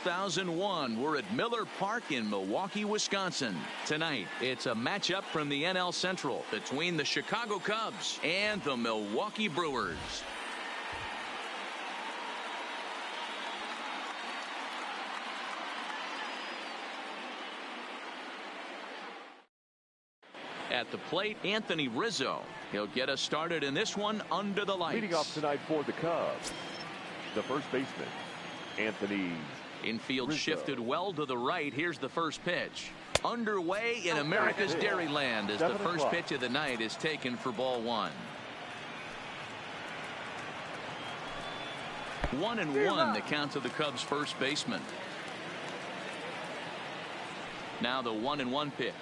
2001. We're at Miller Park in Milwaukee, Wisconsin. Tonight, it's a matchup from the NL Central between the Chicago Cubs and the Milwaukee Brewers. At the plate, Anthony Rizzo. He'll get us started in this one under the lights. Leading off tonight for the Cubs, the first baseman, Anthony Infield Rizzo. Shifted well to the right. Here's the first pitch. Underway in America's Dairyland as the first pitch of the night is taken for ball one. 1-1 the count to the Cubs first baseman. Now the 1-1 pitch.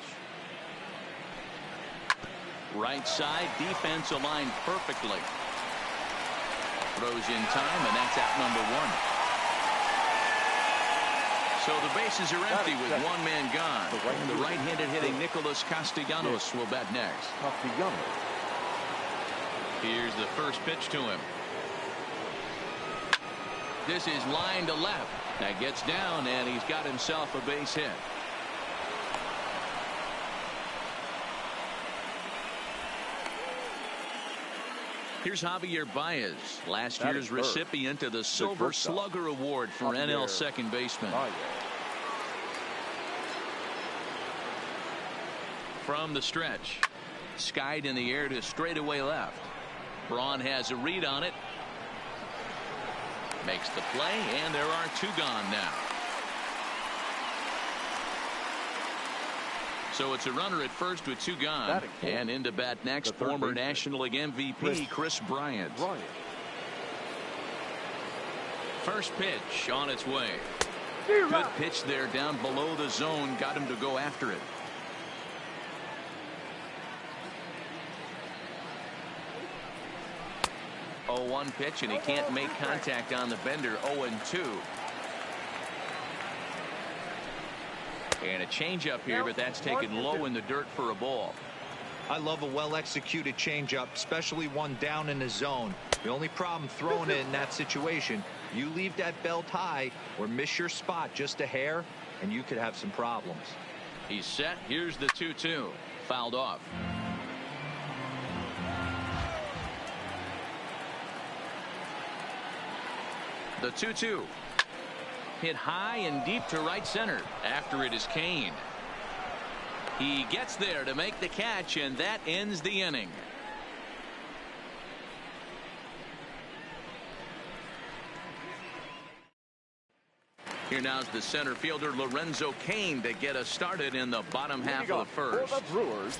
Right side, defense aligned perfectly. Throws in time, and that's out number one. So the bases are empty with one man gone. The right-handed hitting Nicholas Castellanos will bat next. Here's the first pitch to him. This is line to left. That gets down, and he's got himself a base hit. Here's Javier Baez, last year's recipient of the Silver Slugger Award for NL second baseman. From the stretch, skied in the air to straightaway left. Braun has a read on it. Makes the play, and there are two gone now. So it's a runner at first with two gone. And into bat next, former National League MVP Chris Bryant. First pitch on its way. Good pitch there down below the zone. Got him to go after it. Oh, 1 pitch, and he can't make contact on the bender. 0-2. And a changeup here, but that's taken low in the dirt for a ball. I love a well-executed changeup, especially one down in the zone. The only problem throwing it in that situation, you leave that belt high or miss your spot just a hair, and you could have some problems. He's set. Here's the 2-2. Fouled off. The 2-2. Hit high and deep to right center. After it is Kane. He gets there to make the catch, and that ends the inning. Here now's the center fielder Lorenzo Kane to get us started in the bottom half of the first. For the Brewers,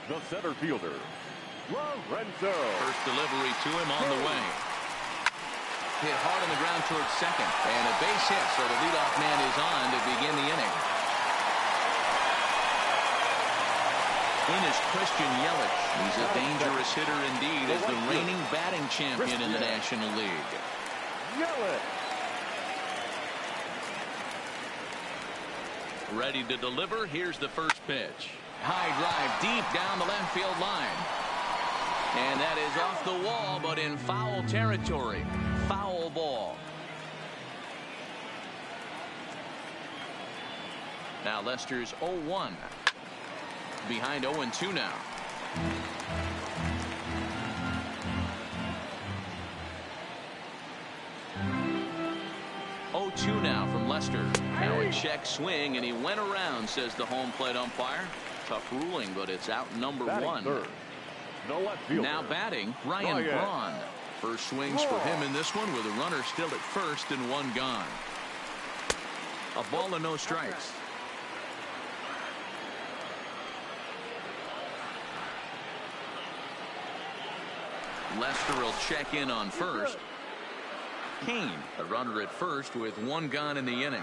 the center fielder, Lorenzo. First delivery to him on the way. Hit hard on the ground towards second, and a base hit, so the leadoff man is on to begin the inning. In is Christian Yelich. He's a dangerous hitter indeed as the reigning batting champion in the National League. Yelich. Ready to deliver. Here's the first pitch. High drive deep down the left field line. And that is off the wall, but in foul territory. Foul ball. Now Lester's 0-1. Behind 0-2 now. Now from Lester. Now a check swing, and he went around, says the home plate umpire. Tough ruling, but it's out number one. Now batting, Ryan Braun. First swings for him in this one with a runner still at first and one gone. A ball and no strikes. Lester will check in on first. Kane, a runner at first with one gone in the inning.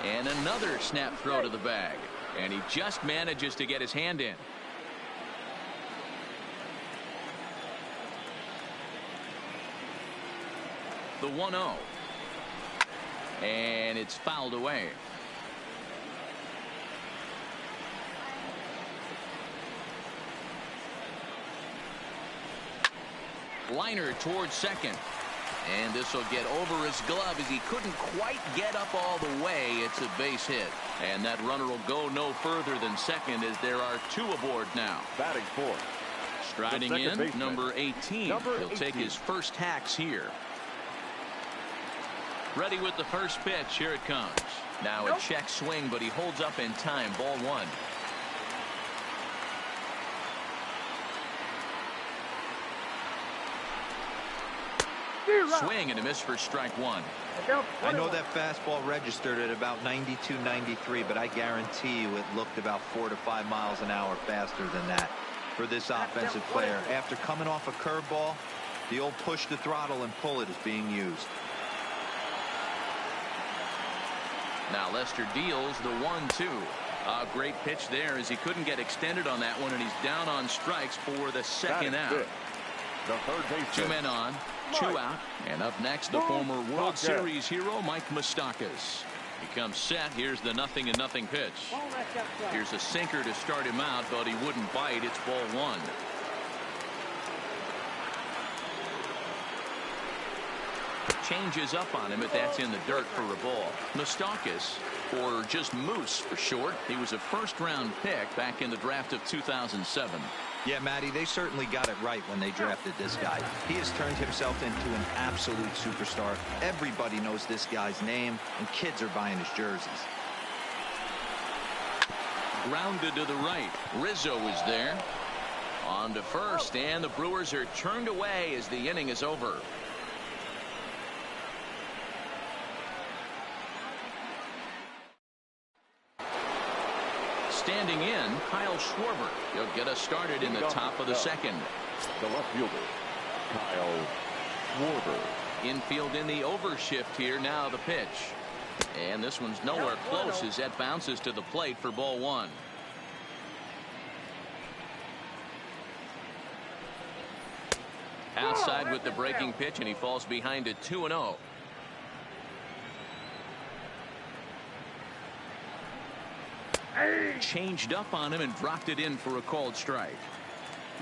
And another snap throw to the bag. And he just manages to get his hand in. The 1-0. And it's fouled away. Liner towards second. And this will get over his glove as he couldn't quite get up all the way. It's a base hit. And that runner will go no further than second as there are 2 aboard now. Batting fourth. Striding in, number 18. He'll take his first hacks here. Ready with the first pitch. Here it comes. Now a check swing, but he holds up in time. Ball 1. Swing and a miss for strike 1. I know that fastball registered at about 92, 93, but I guarantee you it looked about 4 to 5 miles an hour faster than that for this offensive player. After coming off a curveball, the old push the throttle and pull it is being used. Now Lester deals the 1-2. A great pitch there as he couldn't get extended on that one, and he's down on strikes for the second out. The third base. 2 men on, 2 out, and up next the former World Series hero Mike Moustakas. He comes set. Here's the 0-0 pitch. Here's a sinker to start him out, but he wouldn't bite. It's ball 1. Changes up on him, but that's in the dirt for a ball. Moustakas, or just Moose for short, he was a first-round pick back in the draft of 2007. Yeah, Matty, they certainly got it right when they drafted this guy. He has turned himself into an absolute superstar. Everybody knows this guy's name, and kids are buying his jerseys. Grounded to the right. Rizzo is there. On to first, and the Brewers are turned away as the inning is over. Standing in, Kyle Schwarber. He'll get us started in the top of the second. The left fielder, Kyle Schwarber. Infield in the overshift here. Now the pitch. And this one's nowhere close as that bounces to the plate for ball 1. Outside with the breaking pitch, and he falls behind it 2-0. Changed up on him and dropped it in for a called strike.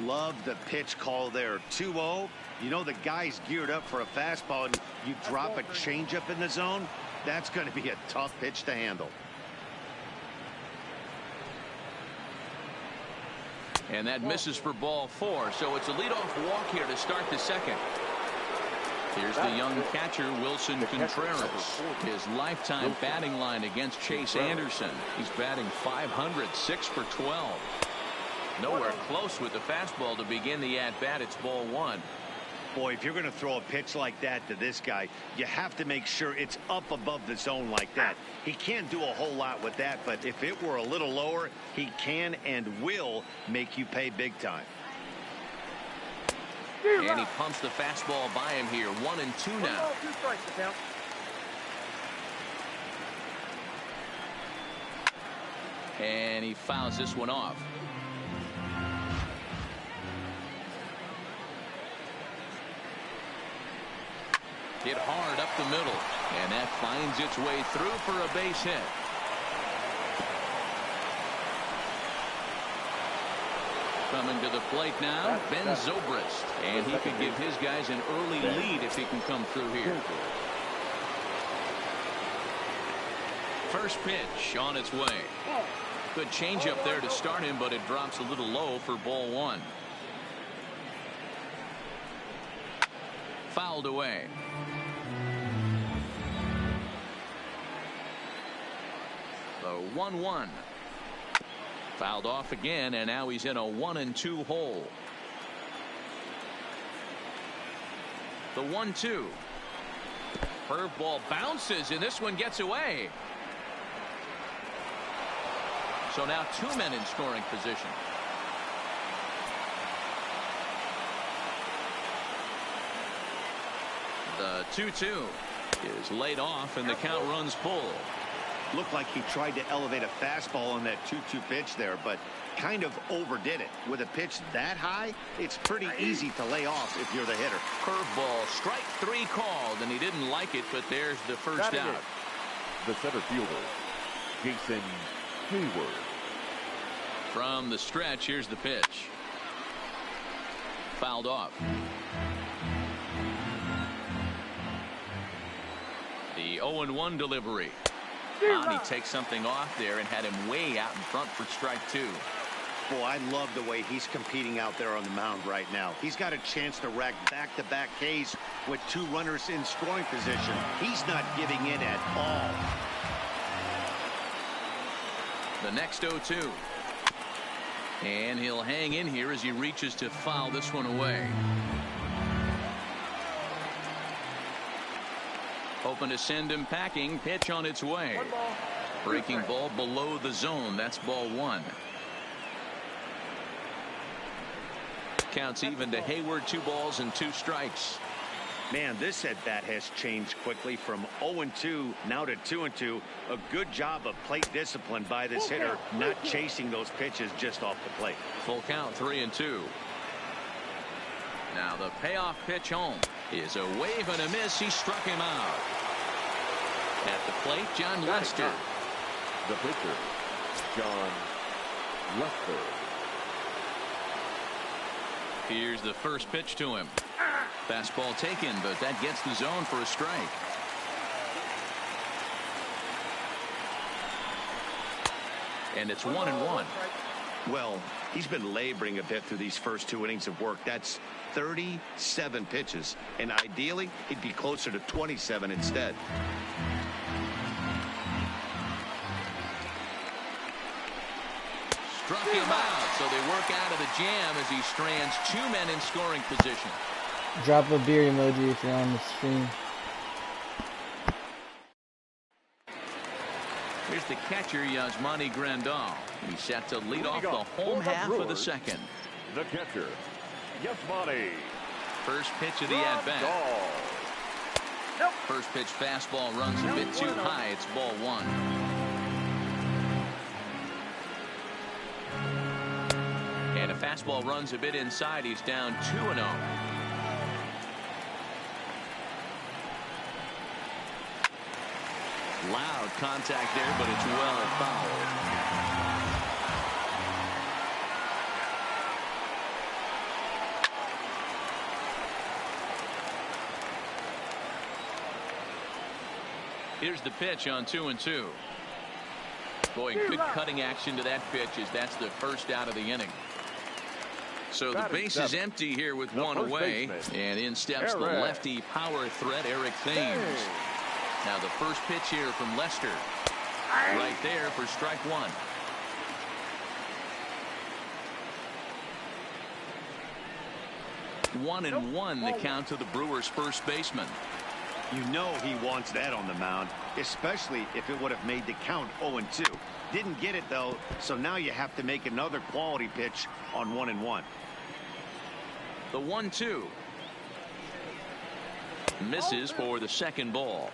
Love the pitch call there. 2-0. You know the guy's geared up for a fastball, and you drop a changeup in the zone. That's going to be a tough pitch to handle. And that misses for ball 4. So it's a leadoff walk here to start the second. Here's the young catcher, Wilson Contreras. His lifetime batting line against Chase Anderson. He's batting .500, 6 for 12. Nowhere close with the fastball to begin the at-bat. It's ball 1. Boy, if you're going to throw a pitch like that to this guy, you have to make sure it's up above the zone like that. He can't do a whole lot with that, but if it were a little lower, he can and will make you pay big time. And he pumps the fastball by him here. 1-2 now. And he fouls this one off. Hit hard up the middle. And that finds its way through for a base hit. Coming to the plate now, Ben Zobrist. And he could give his guys an early lead if he can come through here. First pitch on its way. Good changeup there to start him, but it drops a little low for ball 1. Fouled away. The 1-1. Fouled off again, and now he's in a 1-2 hole. The 1-2. Curveball bounces, and this one gets away. So now 2 men in scoring position. The 2-2 is laid off, and the count runs full. Looked like he tried to elevate a fastball on that 2-2 pitch there, but kind of overdid it. With a pitch that high, it's pretty easy to lay off if you're the hitter. Curveball, strike 3 called, and he didn't like it, but there's the first out. The center fielder, Jason Hayward. From the stretch, here's the pitch. Fouled off. 0-1 delivery. He takes something off there and had him way out in front for strike 2. Boy, I love the way he's competing out there on the mound right now. He's got a chance to rack back-to-back Ks with 2 runners in scoring position. He's not giving in at all. The next 0-2. And he'll hang in here as he reaches to foul this one away. Hoping to send him packing. Pitch on its way. Breaking ball below the zone. That's ball 1. Counts even to Hayward. 2 balls and 2 strikes. Man, this at bat has changed quickly from 0-2 now to 2-2. A good job of plate discipline by this hitter, not chasing those pitches just off the plate. Full count, 3-2. Now the payoff pitch home is a wave and a miss. He struck him out. At the plate, John Lester. The pitcher, John Lester. Here's the first pitch to him. Fastball taken, but that gets the zone for a strike. And it's 1-1. Well, he's been laboring a bit through these first 2 innings of work. That's 37 pitches, and ideally he'd be closer to 27 instead. Struck him out, so they work out of the jam as he strands 2 men in scoring position. Drop a beer emoji if you're on the stream. Here's the catcher, Yasmani Grandal. He's set to lead off the home half of the second. The catcher, Yasmani. First pitch of the at-bat. First pitch fastball runs a bit too high. It's ball 1. And a fastball runs a bit inside. He's down 2-0. Loud contact there, but it's well fouled. Here's the pitch on 2-2. Boy, good cutting action to that pitch as that's the first out of the inning. So the base is empty here with 1 away. And in steps the lefty power threat, Eric Thames. Now the first pitch here from Lester. Right there for strike 1. One and one the count to the Brewers' first baseman. You know he wants that on the mound, especially if it would have made the count 0-2. Didn't get it though, so now you have to make another quality pitch on 1-1. The 1-2 misses for the second ball.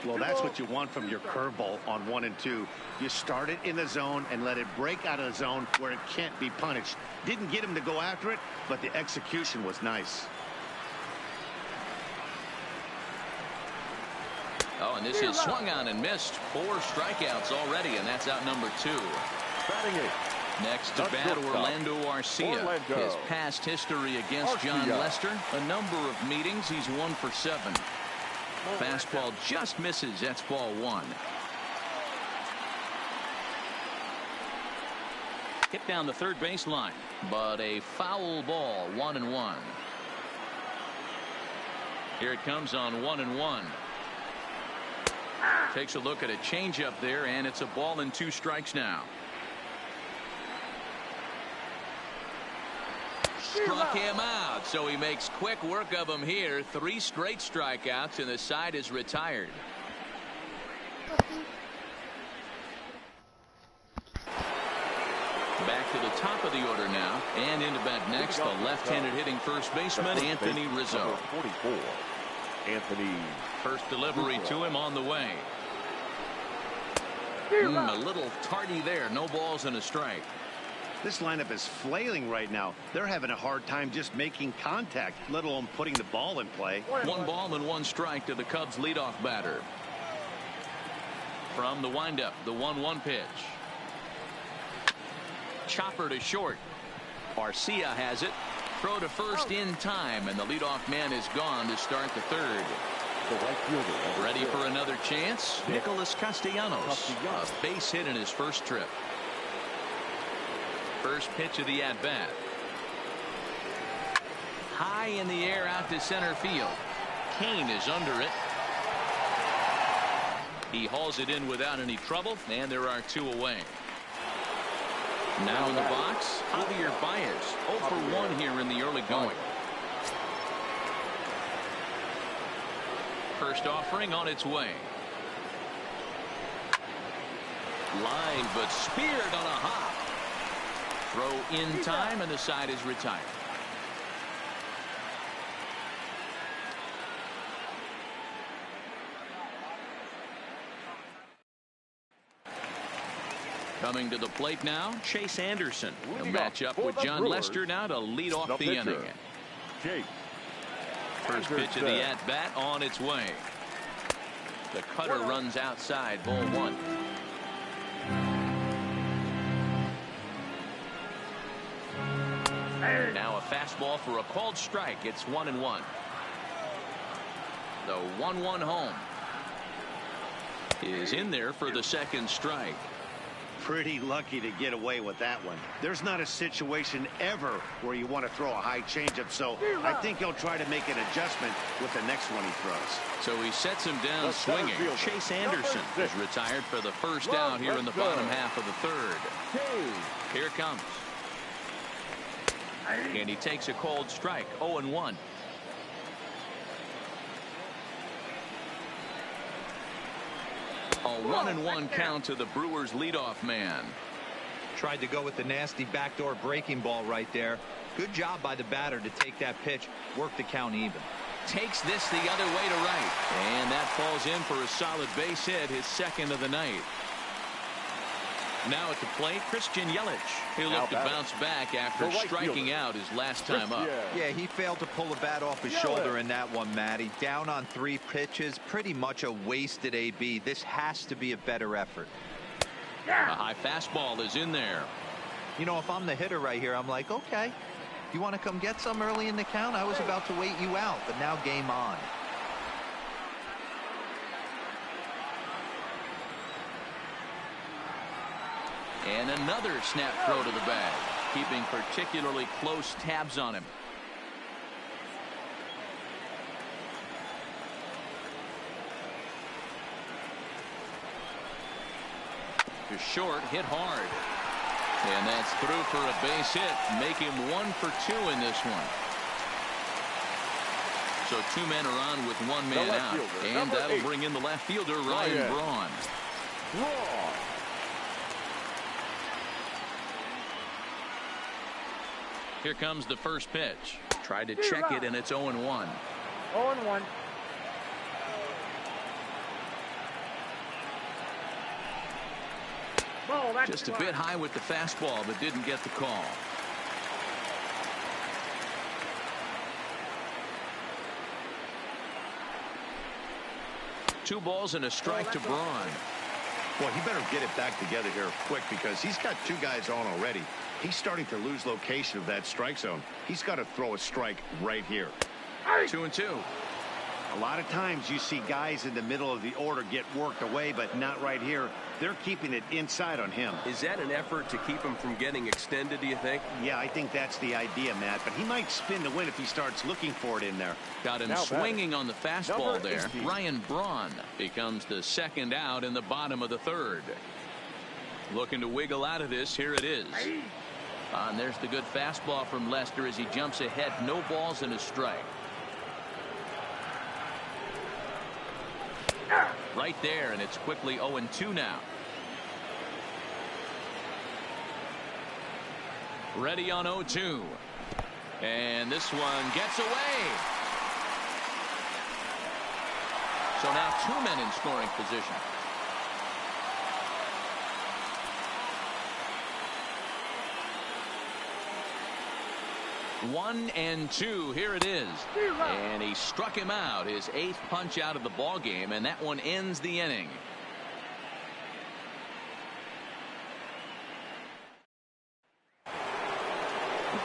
Well, that's what you want from your curveball on 1-2. You start it in the zone and let it break out of the zone where it can't be punished. Didn't get him to go after it, but the execution was nice. Oh, and this is swung on and missed. 4 strikeouts already, and that's out number 2. Batting 8. Next to bat, Orlando Arcia. His past history against John Lester, a number of meetings. He's 1 for 7. Fastball just misses. That's ball 1. Hit down the third baseline, but a foul ball. 1-1. Here it comes on 1-1. Takes a look at a changeup there, and it's a ball and 2 strikes now. Struck him out, so he makes quick work of him here. 3 straight strikeouts, and the side is retired. Back to the top of the order now, and into bat next, the left-handed hitting first baseman, Anthony Rizzo. 44, Anthony. First delivery to him on the way. A little tardy there. No balls and a strike. This lineup is flailing right now. They're having a hard time just making contact, let alone putting the ball in play. 1 ball and 1 strike to the Cubs leadoff batter. From the windup, the 1-1 pitch. Chopper to short. Arcia has it. Throw to first in time, and the leadoff man is gone to start the third. The right fielder. Ready for another chance. Nicholas Castellanos. A base hit in his first trip. First pitch of the at-bat. High in the air out to center field. Kane is under it. He hauls it in without any trouble, and there are 2 away. Now in the box, Javier Baez. 0 for 1 here in the early going. First offering on its way. Line, but speared on a hop. Throw in time, and the side is retired. Coming to the plate now, Chase Anderson. He'll match up with John Lester now to lead off the inning. First pitch of the at-bat on its way. The cutter runs outside, ball 1. Now a fastball for a called strike. It's 1-1. The 1-1 home is in there for the second strike. Pretty lucky to get away with that one. There's not a situation ever where you want to throw a high changeup, so I think he'll try to make an adjustment with the next one he throws. So he sets him down swinging. Chase Anderson is retired for the first out here in the bottom half of the third. Here it comes. And he takes a called strike. 0-1. A 1-1 count to the Brewers leadoff man. Tried to go with the nasty backdoor breaking ball right there. Good job by the batter to take that pitch, work the count even. Takes this the other way to right, and that falls in for a solid base hit, his second of the night. Now at the plate, Christian Yelich. He'll look to bounce back after striking out his last time up. Yeah, he failed to pull the bat off his shoulder in that one, Matty. Down on 3 pitches, pretty much a wasted AB. This has to be a better effort. A high fastball is in there. You know, if I'm the hitter right here, I'm like, okay, you want to come get some early in the count? I was about to wait you out, but now game on. And another snap throw to the bag, keeping particularly close tabs on him. To short, hit hard. And that's through for a base hit. Make him 1 for 2 in this one. So 2 men are on with 1 man out. And that'll bring in the left fielder, Ryan Braun. Here comes the first pitch. Tried to check it, and it's 0-1. 0-1. Just a bit high with the fastball, but didn't get the call. Two balls and a strike to Braun. Well, he better get it back together here quick because he's got 2 guys on already. He's starting to lose location of that strike zone. He's got to throw a strike right here. 2-2. A lot of times you see guys in the middle of the order get worked away, but not right here. They're keeping it inside on him. Is that an effort to keep him from getting extended, do you think? Yeah, I think that's the idea, Matt. But he might spin the win if he starts looking for it in there. Got him swinging on the fastball there. Ryan Braun becomes the second out in the bottom of the third. Looking to wiggle out of this. Here it is. And there's the good fastball from Lester as he jumps ahead. No balls and a strike. Right there, and it's quickly 0-2 now. Ready on 0-2. And this one gets away. So now 2 men in scoring position. One and 2. Here it is. And he struck him out, his 8th punch out of the ball game, and that one ends the inning.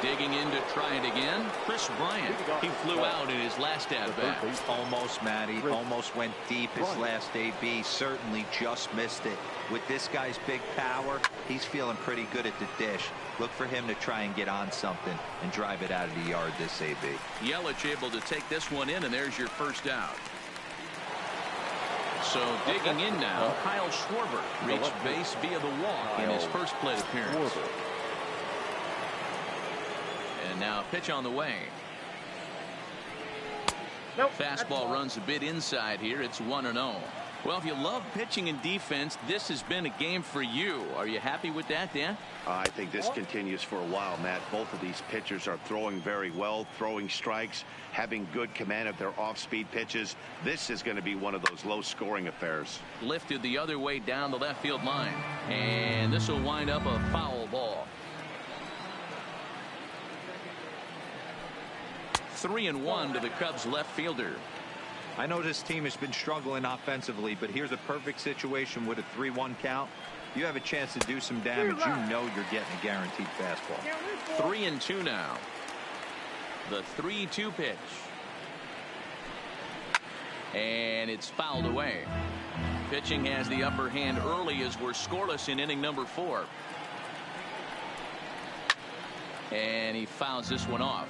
Digging in to try it again, Chris Bryant. He flew out in his last at-bat. Almost, Matty. Almost went deep his last AB. Certainly just missed it. With this guy's big power, he's feeling pretty good at the dish. Look for him to try and get on something and drive it out of the yard this AB. Yelich able to take this one in, and there's your first out. So digging in now, Kyle Schwarber reached base via the walk in his first plate appearance. And now a pitch on the way. Fastball runs a bit inside here. It's 1-0. Well, if you love pitching and defense, this has been a game for you. Are you happy with that, Dan? I think this continues for a while, Matt. Both of these pitchers are throwing very well, throwing strikes, having good command of their off-speed pitches. This is going to be one of those low-scoring affairs. Lifted the other way down the left field line. And this will wind up a foul ball. 3-1 to the Cubs left fielder. I know this team has been struggling offensively, but here's a perfect situation with a 3-1 count. You have a chance to do some damage. You know you're getting a guaranteed fastball. 3-2 now. The 3-2 pitch. And it's fouled away. Pitching has the upper hand early as we're scoreless in inning number 4. And he fouls this one off.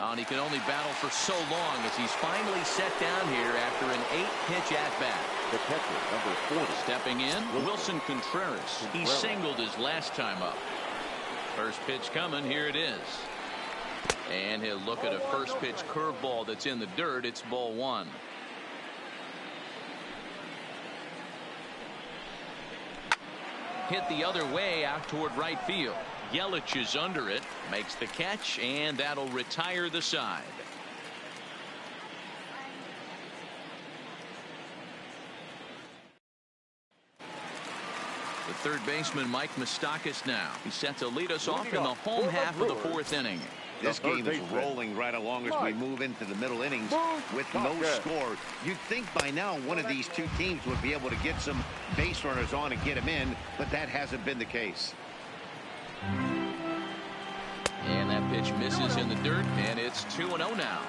And he can only battle for so long as he's finally set down here after an 8-pitch at-bat. The catcher, number 40. Stepping in, Wilson Contreras. He singled his last time up. First pitch coming. Here it is. And he'll look at a first pitch curveball that's in the dirt. It's ball 1. Hit the other way out toward right field. Yelich is under it, makes the catch, and that'll retire the side. The third baseman, Mike Moustakas, now. He's set to lead us off in the home half of the 4th inning. This game is rolling right along as we move into the middle innings with no score. You'd think by now one of these two teams would be able to get some base runners on and get them in, but that hasn't been the case. And that pitch misses in the dirt, and it's 2-0 now.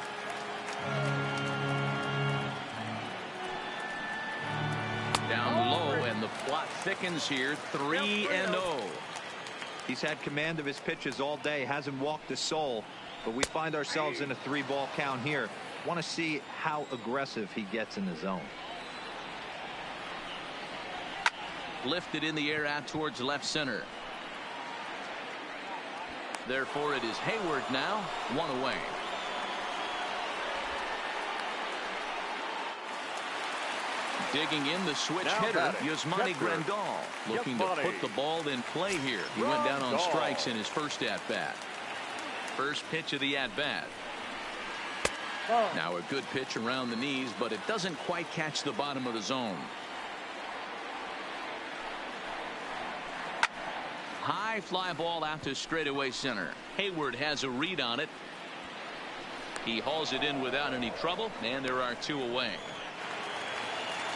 Down low, and the plot thickens here. 3-0. He's had command of his pitches all day, hasn't walked a soul, but we find ourselves in a 3-ball count here. Want to see how aggressive he gets in the zone. Lifted in the air out towards left center. Therefore, it is Hayward now, 1 away. Digging in the switch hitter, Yasmani Grandal, looking to put the ball in play here. He went down on strikes in his first at-bat. First pitch of the at-bat. Now a good pitch around the knees, but it doesn't quite catch the bottom of the zone. High fly ball out to straightaway center. Hayward has a read on it. He hauls it in without any trouble, and there are 2 away.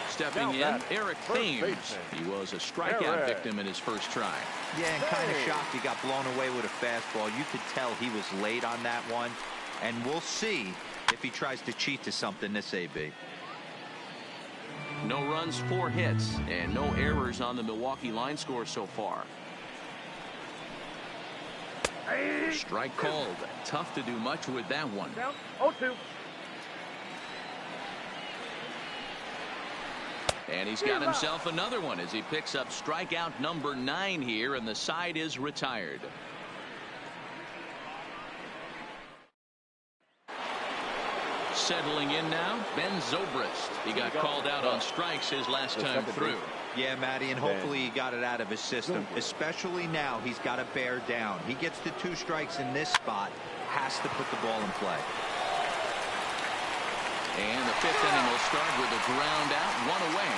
Stepping in, Eric Thames. He was a strikeout victim in his first try. Yeah, and kind of shocked he got blown away with a fastball. You could tell he was late on that one, and we'll see if he tries to cheat to something this AB. No runs, 4 hits, and no errors on the Milwaukee line score so far. Strike called. Tough to do much with that one. 0-2. And he's got himself another one as he picks up strikeout number 9 here, and the side is retired. Settling in now, Ben Zobrist. He got called out on strikes his last time through. Yeah, Matty, and hopefully he got it out of his system. Especially now, he's got to bear down. He gets the 2 strikes in this spot, has to put the ball in play. And the 5th inning will start with a ground out, 1 away.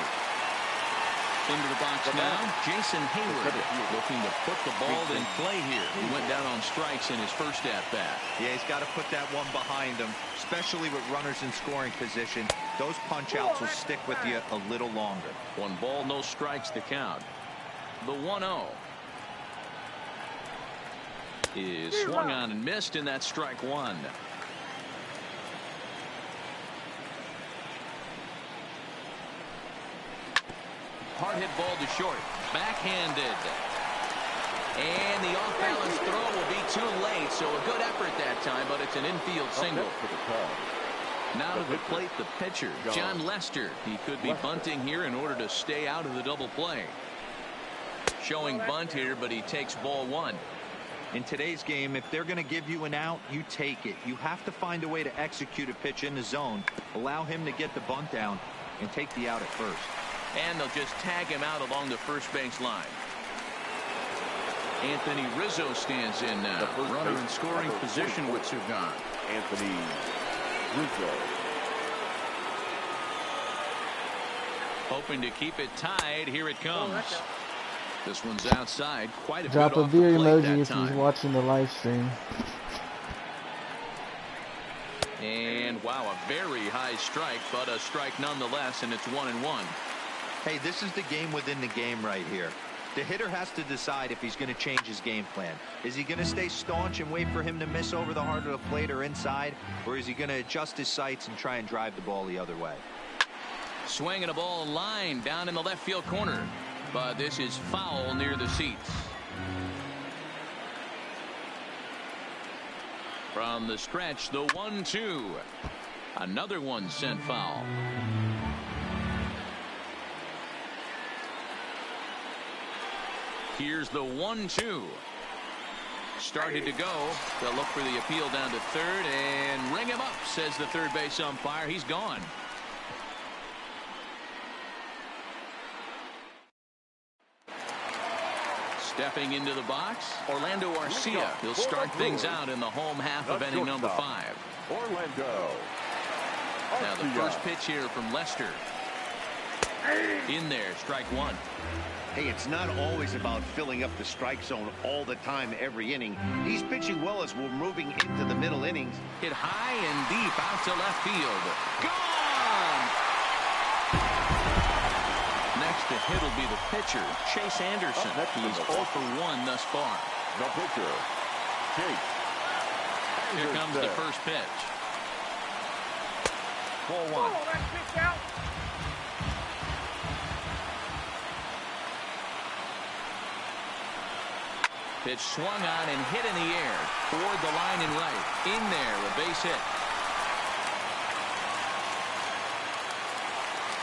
Into the box now, Jason Hayward looking to put the ball in play here. He went down on strikes in his first at-bat. Yeah, he's got to put that one behind him, especially with runners in scoring position. those punch-outs will stick with you a little longer. 1 ball, no strikes to count. The 1-0 is swung on and missed, and that's strike 1. Hard hit ball to short. Backhanded. And the off-balance throw will be too late, so a good effort that time, but it's an infield single. Now to the plate, the pitcher, John Lester. He could be bunting here in order to stay out of the double play. Showing bunt here, but he takes ball 1. In today's game, if they're going to give you an out, you take it. You have to find a way to execute a pitch in the zone, allow him to get the bunt down, and take the out at first. And they'll just tag him out along the first base line. Anthony Rizzo stands in now. Runner in scoring position with Sugan. Anthony Rizzo. Hoping to keep it tied. Here it comes. This one's outside. Quite a Drop bit a off the beer plate emoji that if time. he's watching the live stream. And wow, a very high strike, but a strike nonetheless, and it's 1-1. Hey, this is the game within the game right here. The hitter has to decide if he's going to change his game plan. Is he going to stay staunch and wait for him to miss over the heart of the plate or inside? Or is he going to adjust his sights and try and drive the ball the other way? Swinging a ball line down in the left field corner. But this is foul near the seats. From the stretch, the 1-2. Another one sent foul. Here's the 1-2. Started to go. They'll look for the appeal down to third and ring him up, says the third base umpire. He's gone. Stepping into the box, Orlando Arcia. He'll start things out in the home half of inning number 5. Orlando. Now the first pitch here from Lester. In there, strike 1. Hey, it's not always about filling up the strike zone all the time, every inning. He's pitching well as we're moving into the middle innings. Hit high and deep out to left field. Gone! Next to hit will be the pitcher, Chase Anderson. He's 0 for 1 thus far. The pitcher, Chase Anderson. Here comes the first pitch. Ball 1. Pitch swung on and hit in the air toward the line and right. In there, a base hit.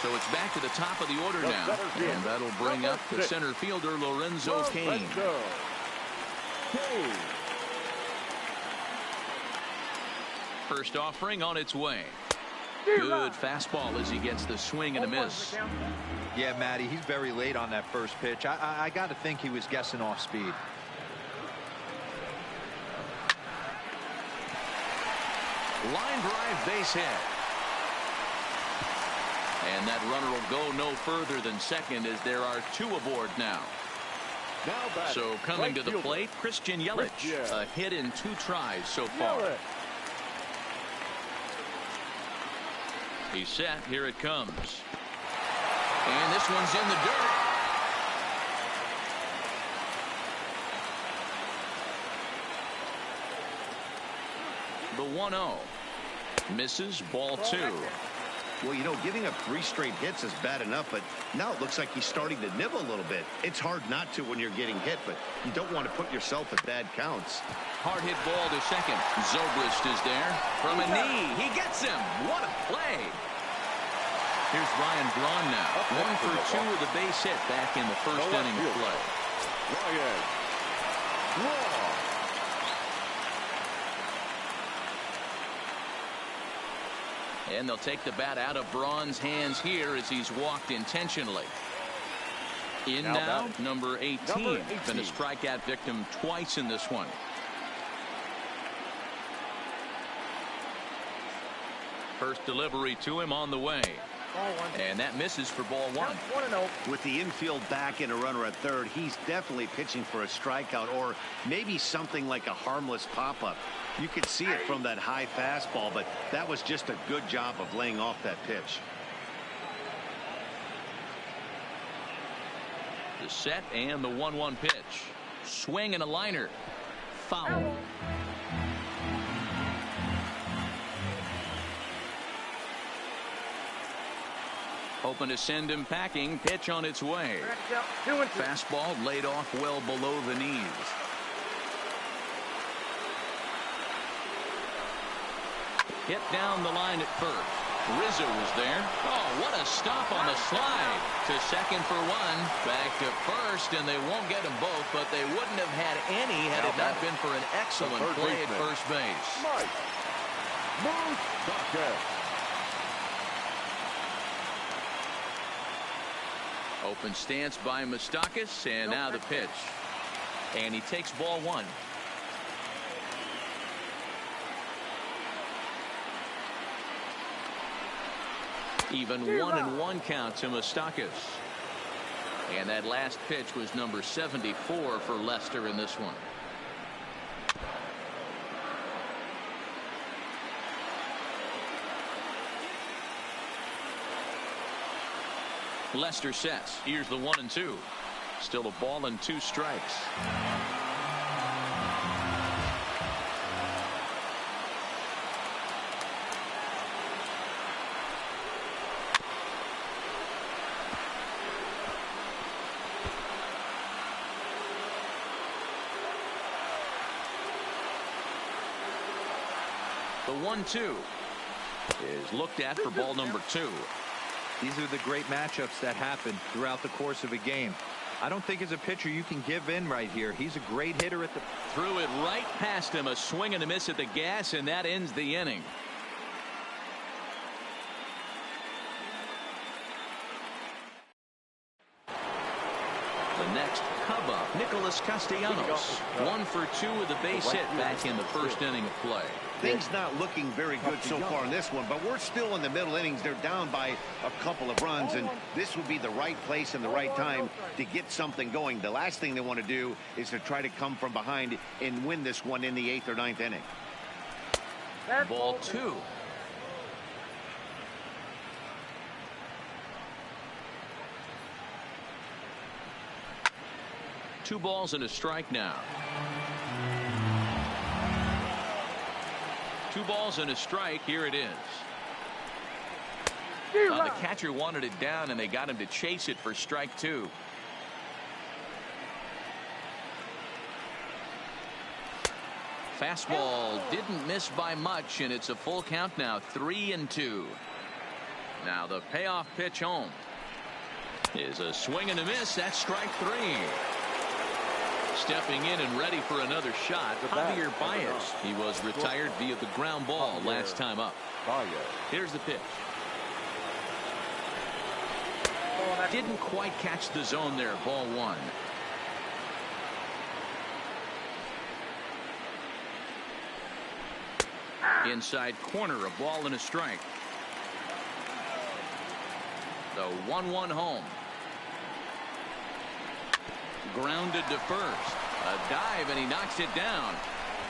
So it's back to the top of the order now. And that'll bring up the center fielder, Lorenzo Cain. First offering on its way. Good fastball as he gets the swing and a miss. Yeah, Matty, he's very late on that first pitch. I got to think he was guessing off speed. Line drive, base hit. And that runner will go no further than second as there are 2 aboard now. So coming to the plate, Christian Yelich. A hit in 2 tries so far. He's set. Here it comes. And this one's in the dirt. The 1-0. Misses, ball 2. Well, you know, giving up 3 straight hits is bad enough, but now it looks like he's starting to nibble a little bit. It's hard not to when you're getting hit, but you don't want to put yourself at bad counts. Hard hit ball to second. Zobrist is there. From a knee. He gets him. What a play. Here's Ryan Braun now. 1 for 2 with a base hit back in the first inning of play. Ryan Braun. And they'll take the bat out of Braun's hands here as he's walked intentionally. In now, number 18. Been a strikeout victim twice in this one. First delivery to him on the way. And And that misses for ball one. 1-0. With the infield back and a runner at third, he's definitely pitching for a strikeout or maybe something like a harmless pop-up. You could see it from that high fastball, but that was just a good job of laying off that pitch. The set and the 1-1 pitch. Swing and a liner. Foul. Hoping to send him packing. Pitch on its way. Fastball laid off well below the knees. Hit down the line at first. Rizzo was there. Oh, what a stop on the slide. To second for one. Back to first, and they won't get them both, but they wouldn't have had any had it not been for an excellent play at first base. Open stance by Moustakas, and now the pitch. And he takes ball one. Even 1-1 count to Moustakas. And that last pitch was number 74 for Lester in this one. Lester sets. Here's the 1-2. Still a ball and 2 strikes. The 1-2 is looked at for ball number 2. These are the great matchups that happen throughout the course of a game. I don't think as a pitcher you can give in right here. He's a great hitter at the... Threw it right past him. A swing and a miss at the gas, and that ends the inning. The next Cub up, Nicholas Castellanos. 1 for 2 with a base hit back in the first inning of play. Things not looking very good so far in this one, but we're still in the middle innings. They're down by a couple of runs, and this would be the right place and the right time to get something going. The last thing they want to do is to try to come from behind and win this one in the 8th or 9th inning. Ball 2. Two balls and a strike now. 2 balls and a strike. Here it is. The catcher wanted it down, and they got him to chase it for strike 2. Fastball didn't miss by much, and it's a full count now. 3-2. Now the payoff pitch home is a swing and a miss. That's strike 3. Stepping in and ready for another shot, Javier Baez. He was retired via the ground ball last time up. Here's the pitch. Didn't quite catch the zone there. Ball 1. Inside corner, a ball and a strike. The 1-1 home. Grounded to first. A dive, and he knocks it down.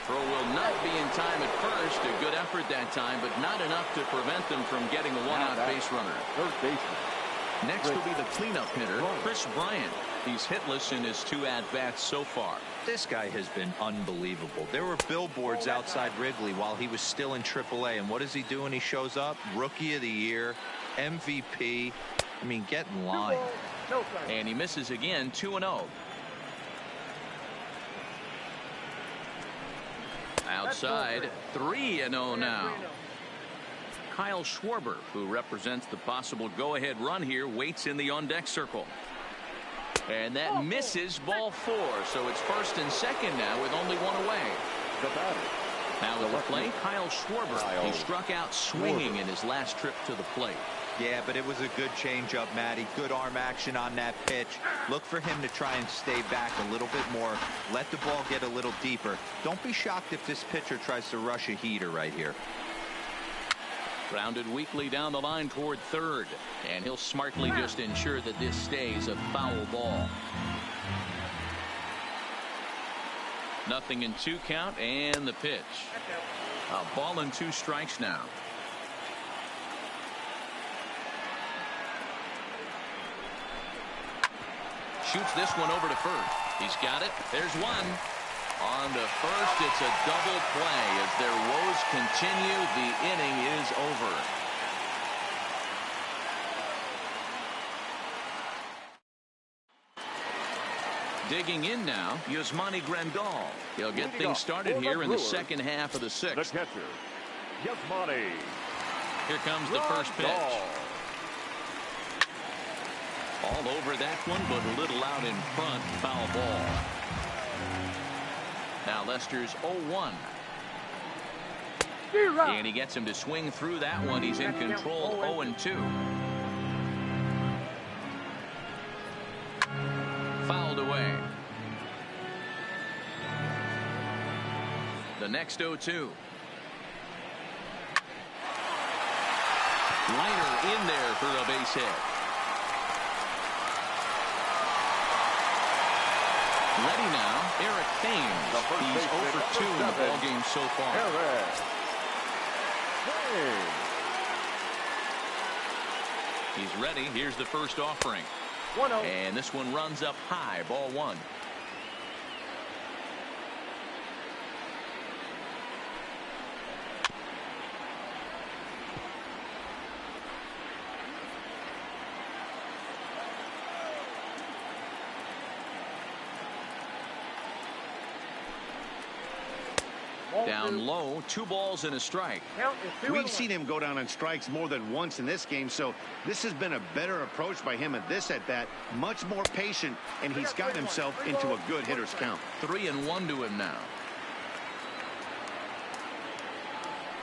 Throw will not be in time at first. A good effort that time, but not enough to prevent them from getting a one-out base runner. Third baseman. Next will be the cleanup hitter, Chris Bryant. He's hitless in his 2 at-bats so far. This guy has been unbelievable. There were billboards outside Wrigley while he was still in AAA, and what does he do when he shows up? Rookie of the Year, MVP. I mean, get in line. And he misses again. 2-0. Outside, 3-0 now. Kyle Schwarber, who represents the possible go-ahead run here, waits in the on-deck circle. And that misses. Ball 4. So it's first and second now with only 1 away. Now with the plate, Kyle Schwarber. He struck out swinging in his last trip to the plate. Yeah, but it was a good changeup, Matty. Good arm action on that pitch. Look for him to try and stay back a little bit more. Let the ball get a little deeper. Don't be shocked if this pitcher tries to rush a heater right here. Grounded weakly down the line toward third. And he'll smartly just ensure that this stays a foul ball. 0-2 count and the pitch. A ball and 2 strikes now. Shoots this one over to first. He's got it. There's one. On to first, it's a double play. As their woes continue, the inning is over. Digging in now, Yasmani Grandal. He'll get things started here in the second half of the 6th. The catcher, Yasmani. Here comes the first pitch. All over that one, but a little out in front. Foul ball. Now Lester's 0-1. And he gets him to swing through that one. He's in control. 0-2. Fouled away. The next 0-2. Liner in there for a base hit. Ready now, Eric Thames. He's 0 for 2 in the ballgame so far. He's ready. Here's the first offering. And this one runs up high. Ball 1. Down low, 2 balls and a strike. We've seen him go down on strikes more than once in this game, so this has been a better approach by him at this at-bat. Much more patient, and he's got himself into a good hitter's count. 3-1 to him now.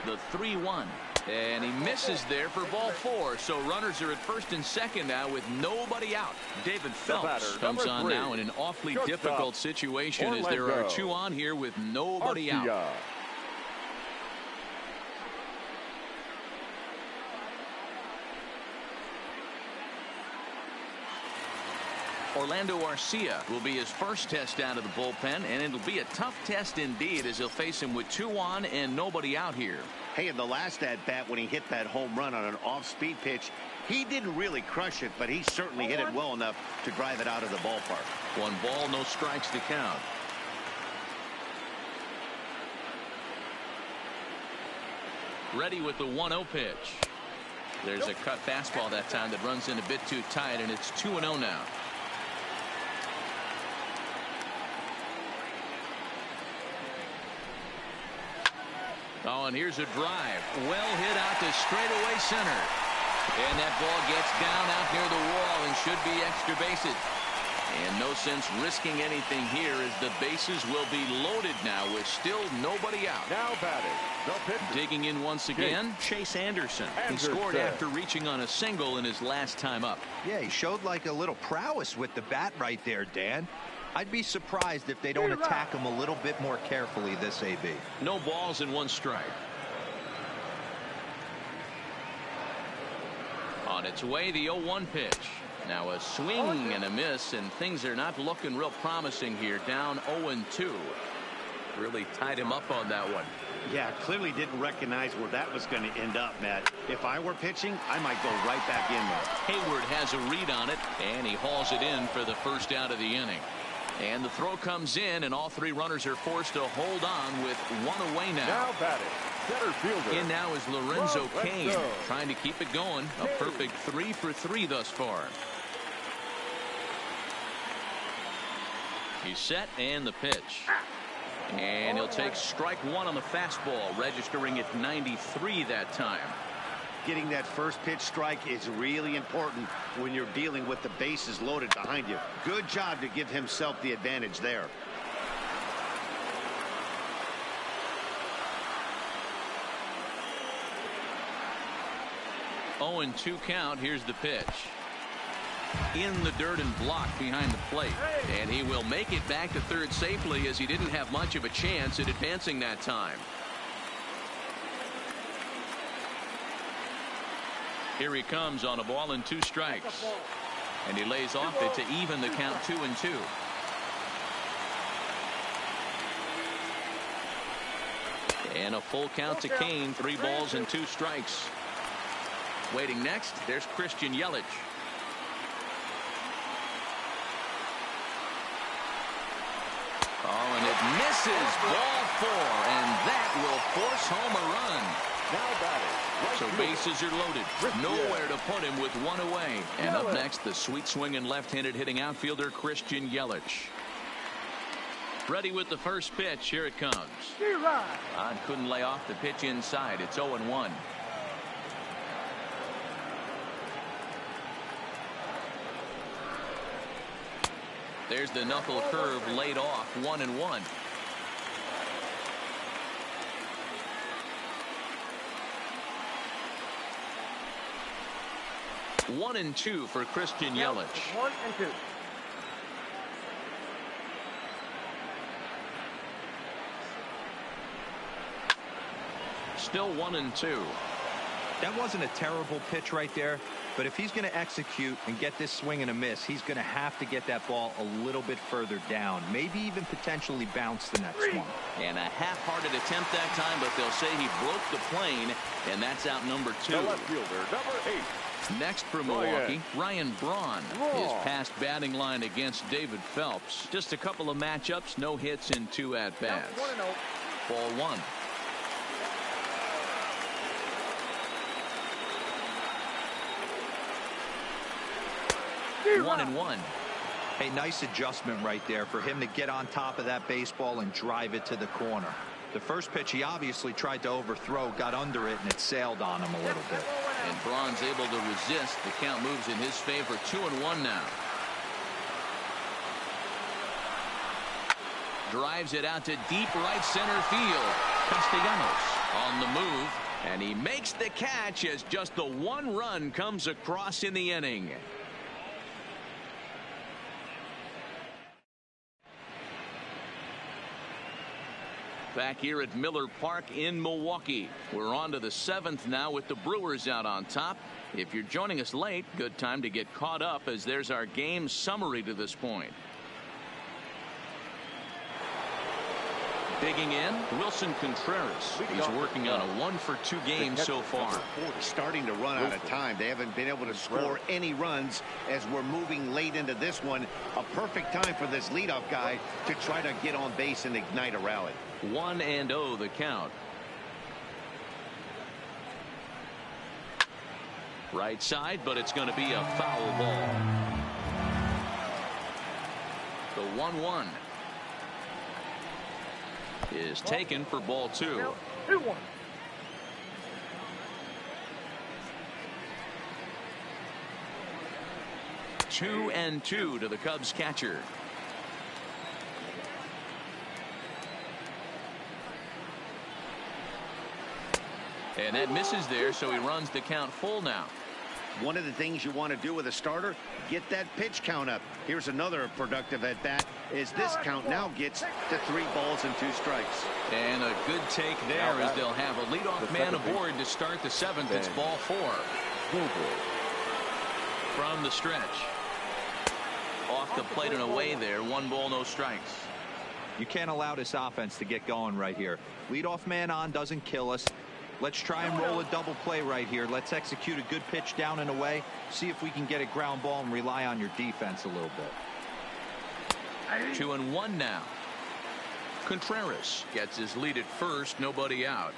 The 3-1. And he misses there for ball 4. So runners are at first and second now with nobody out. David Phelps comes on now in an awfully difficult situation as there are 2 on here with nobody out. Orlando Arcia will be his first test out of the bullpen, and it'll be a tough test indeed as he'll face him with 2 on and nobody out here. Hey, in the last at-bat when he hit that home run on an off-speed pitch, he didn't really crush it, but he certainly hit it well enough to drive it out of the ballpark. 1 ball, no strikes to count. Ready with the 1-0 pitch. There's a cut fastball that time that runs in a bit too tight, and it's 2-0 now. Oh, and here's a drive. Well hit out to straightaway center. And that ball gets down out near the wall and should be extra bases. And no sense risking anything here as the bases will be loaded now with still nobody out. Now batting. Digging in once again, Chase Anderson. He scored after reaching on a single in his last time up. Yeah, he showed like a little prowess with the bat right there, Dan. I'd be surprised if they don't attack him a little bit more carefully this AB. No balls and 1 strike. On its way, the 0-1 pitch. Now a swing and a miss, and things are not looking real promising here. Down 0-2. Really tied him up on that one. Yeah, clearly didn't recognize where that was going to end up, Matt. If I were pitching, I might go right back in there. Hayward has a read on it, and he hauls it in for the first out of the inning. And the throw comes in, and all 3 runners are forced to hold on with 1 away now. Now batting, center fielder. In now is Lorenzo Cain, trying to keep it going. A perfect 3 for 3 thus far. He's set, and the pitch. And he'll take strike 1 on the fastball, registering at 93 that time. Getting that first pitch strike is really important when you're dealing with the bases loaded behind you. Good job to give himself the advantage there. Oh, and 2 count. Here's the pitch. In the dirt and blocked behind the plate. And he will make it back to third safely as he didn't have much of a chance at advancing that time. Here he comes on a ball and 2 strikes. And he lays off it to even the count 2-2. And a full count to Kane. 3 balls and 2 strikes. Waiting next, there's Christian Yelich. Oh, and it misses. Ball 4, and that will force home a run. Now batting. So bases are loaded. Nowhere to put him with 1 away. And up next, the sweet swinging left-handed hitting outfielder Christian Yelich. Ready with the first pitch. Here it comes. Ron couldn't lay off the pitch inside. It's 0-1. There's the knuckle curve laid off. 1-1. One and 2 for Christian Yelich. 1 and 2. Still 1 and 2. That wasn't a terrible pitch right there, but if he's going to execute and get this swing and a miss, he's going to have to get that ball a little bit further down, maybe even potentially bounce the next one. And a half-hearted attempt that time, but they'll say he broke the plane, and that's out number 2. The left fielder, number 8. Next for Milwaukee, Ryan Braun. His past batting line against David Phelps. Just a couple of matchups, no hits in 2 at-bats. Ball 1. One and 1. A nice adjustment right there for him to get on top of that baseball and drive it to the corner. The first pitch he obviously tried to overthrow, got under it, and it sailed on him a little bit. And Braun's able to resist. The count moves in his favor. 2-1 now. Drives it out to deep right center field. Castellanos on the move, and he makes the catch as just the 1 run comes across in the inning. Back here at Miller Park in Milwaukee. We're on to the 7th now with the Brewers out on top. If you're joining us late, good time to get caught up as there's our game summary to this point. Digging in, Wilson Contreras. He's working on a 1-for-2 game so far. Starting to run out of time. They haven't been able to score any runs as we're moving late into this one. A perfect time for this leadoff guy to try to get on base and ignite a rally. 1-0 the count. Right side, but it's going to be a foul ball. The 1-1 is taken for ball 2. 2-1. Two and 2 to the Cubs catcher. And that misses there, so he runs the count full now. One of the things you want to do with a starter, get that pitch count up. Here's another productive at bat as this count now gets to 3 balls and 2 strikes. And a good take there as they'll have a leadoff man aboard to start the 7th. It's ball 4. From the stretch. Off the plate and away there. 1 ball, no strikes. You can't allow this offense to get going right here. Leadoff man on doesn't kill us. Let's try and roll a double play right here. Let's execute a good pitch down and away. See if we can get a ground ball and rely on your defense a little bit. 2-1 now. Contreras gets his lead at first. Nobody out.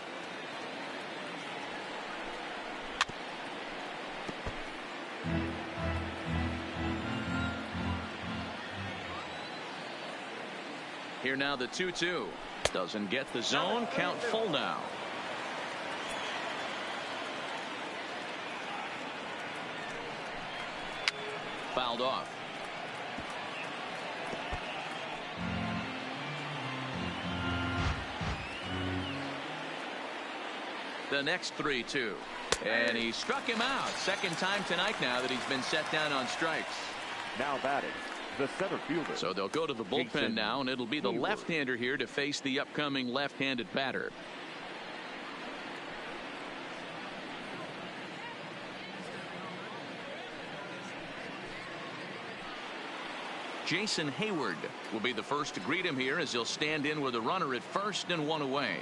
Here now the 2-2. Doesn't get the zone. Count full now. Fouled off. The next 3-2. And he struck him out. Second time tonight now that he's been set down on strikes. Now batting, the center fielder. So they'll go to the bullpen now, and it'll be the left-hander here to face the upcoming left-handed batter. Jason Hayward will be the first to greet him here as he'll stand in with a runner at first and one away.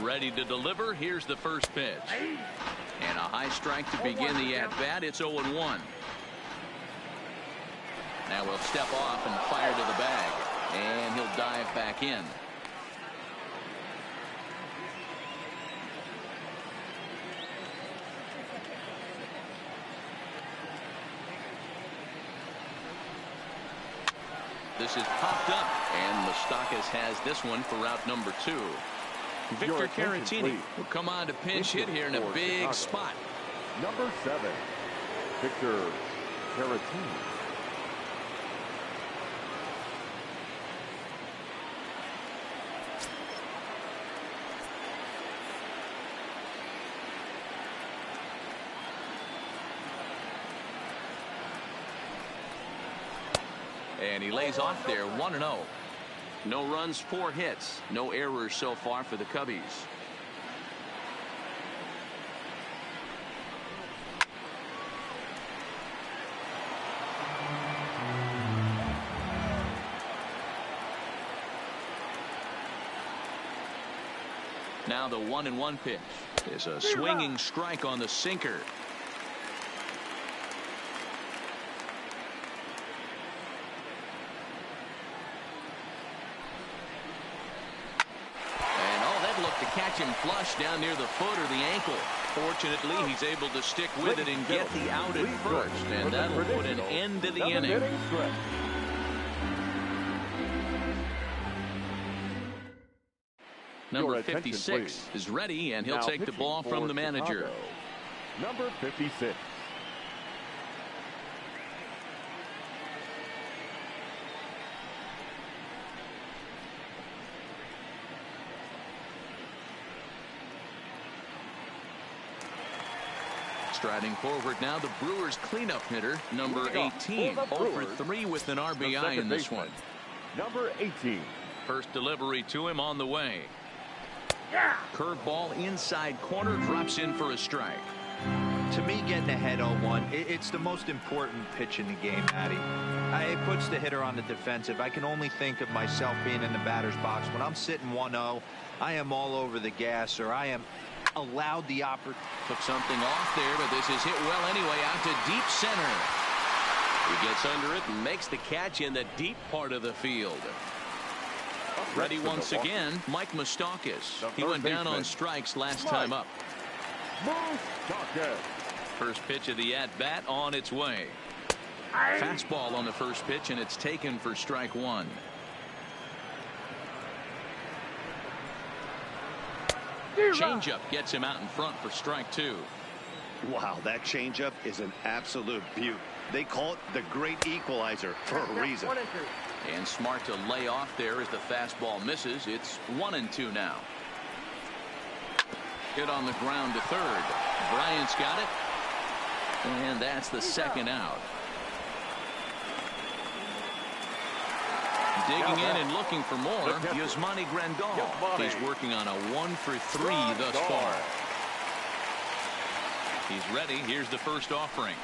Ready to deliver. Here's the first pitch. And a high strike to begin the at-bat. It's 0-1. Now he'll step off and fire to the bag. And he'll dive back in. This is popped up. And Moustakas has this one for route number 2. Victor Caratini will come on to pinch hit here in a big spot. Number 7, Victor Caratini. And he lays off there, 1-0. No runs, 4 hits. No errors so far for the Cubbies. Now the 1-1 pitch is a swinging strike on the sinker. Catch him flush down near the foot or the ankle. Fortunately, he's able to stick with it and get the out at first, and that'll put an end to the inning. Number 56 is ready, and he'll take the ball from the manager. Number 56. Striding forward now, the Brewers cleanup hitter, number 18. 0 for 3 with an RBI in this one. Number 18. First delivery to him on the way. Curveball inside corner, drops in for a strike. To me, getting ahead 0-1, it's the most important pitch in the game, Matty. It puts the hitter on the defensive. I can only think of myself being in the batter's box. When I'm sitting 1-0, I am all over the gas, or I am allowed the opportunity. Took something off there, but this is hit well anyway, out to deep center. He gets under it and makes the catch in the deep part of the field. Ready once again, Mike Moustakas. He went down on strikes last time up. First pitch of the at-bat on its way. Fastball on the first pitch, and it's taken for strike 1. Changeup gets him out in front for strike 2. Wow, that changeup is an absolute beaut. They call it the great equalizer for a reason. And smart to lay off there as the fastball misses. It's 1-2 now. Hit on the ground to third. Bryant's got it. And that's the second out. Digging in and looking for more, Yasmani Grandal. He's working on a 1 for 3 thus far. He's ready. Here's the first offering.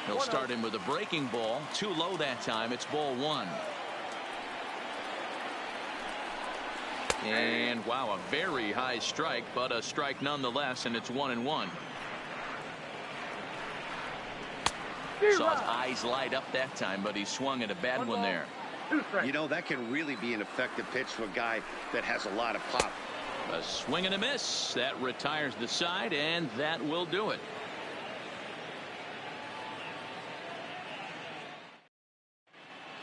He'll start him with a breaking ball. Too low that time. It's ball 1. And wow, a very high strike, but a strike nonetheless, and it's 1-1. Saw his eyes light up that time, but he swung at a bad one there. You know, that can really be an effective pitch for a guy that has a lot of pop. A swing and a miss. That retires the side, and that will do it.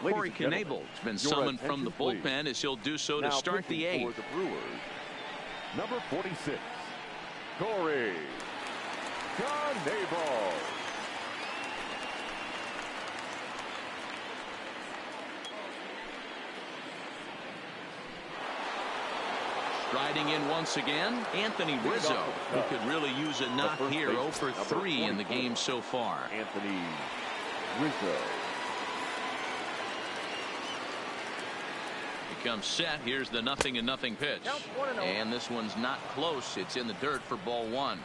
Corey Knebel's been summoned from the bullpen as he'll do so to start the 8th. The Brewers, number 46, Corey Knebel. Striding in once again, Anthony Rizzo, who could really use a knock here. 0 for 3 in the game so far. Anthony Rizzo. He comes set. Here's the 0-0 pitch. And this one's not close. It's in the dirt for ball 1.